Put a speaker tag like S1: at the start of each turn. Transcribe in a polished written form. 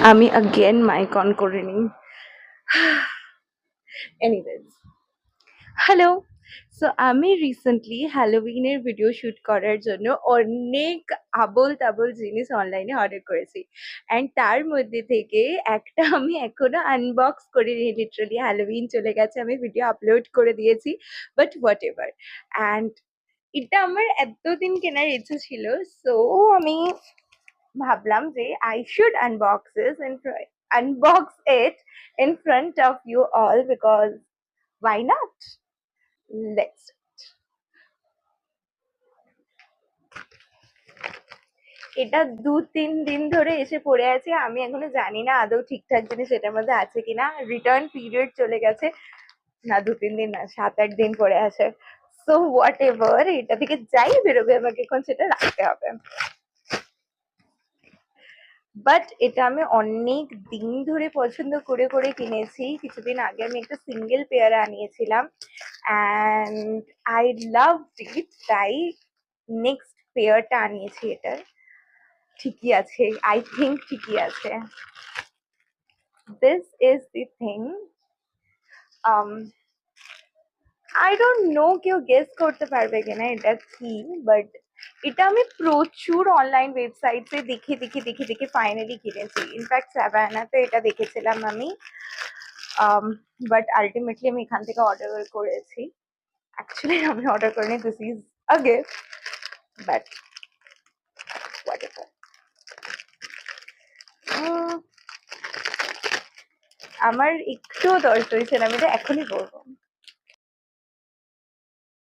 S1: আমি again mic on করে নিই। Anyways, hello. সো আমি রিসেন্টলি হ্যালোউইনের ভিডিও শুট করার জন্য অনেক আবোল তাবোল জিনিস অনলাইনে অর্ডার করেছি, অ্যান্ড তার মধ্যে থেকে একটা আমি এখনো আনবক্স করিনি। লিটারালি হ্যালোউইন চলে গেছে, আমি ভিডিও আপলোড করে দিয়েছি, বাট হোয়াট এভার। অ্যান্ড এটা আমার এতদিন কেনার ইচ্ছে ছিল, সো আমি ভাবলাম যে I should unbox it in front of you all, because why not? Let's. এটা ২-৩ দিন ধরে এসে পড়ে আছে, আমি এখনো জানি না আদৌ ঠিকঠাক জিনিস এটার মধ্যে আছে কিনা। রিটার্ন পিরিয়ড চলে গেছে, না ২-৩ দিন না, ৭-৮ দিন পরে আছে। সো হোয়াট এভার, এটা থেকে যাই বেরোবে আমাকে এখন সেটা রাখতে হবে। বাট এটা আমি অনেক দিন ধরে পছন্দ করে করে কিনেছি। কিছুদিন আগে আমি একটা সিঙ্গেল পেয়ার আনিয়েছিলাম, অ্যান্ড আই লাভ ইট, তাই নেক্সট পেয়ারটা আনিয়েছি। এটার ঠিকই আছে, আই থিঙ্ক ঠিকই আছে। This is the thing. I don't know কেউ গেস করতে পারবে কিনা এটা কি, বাট এটা আমি প্রচুর অনলাইন ওয়েবসাইটে দেখে দেখে দেখে দেখে ফাইনালি কিনেছি। ইনফ্যাক্ট স্যাভানাতে এটা দেখেছিলাম আমি, বাট আলটিমেটলি আমি এখান থেকে অর্ডার করেছি। অ্যাকচুয়ালি আমি অর্ডার করিনি, this is a gift, but what ever. আমার একটুও দরদ হয়েছে না, আমি এটা এখনই বলবো।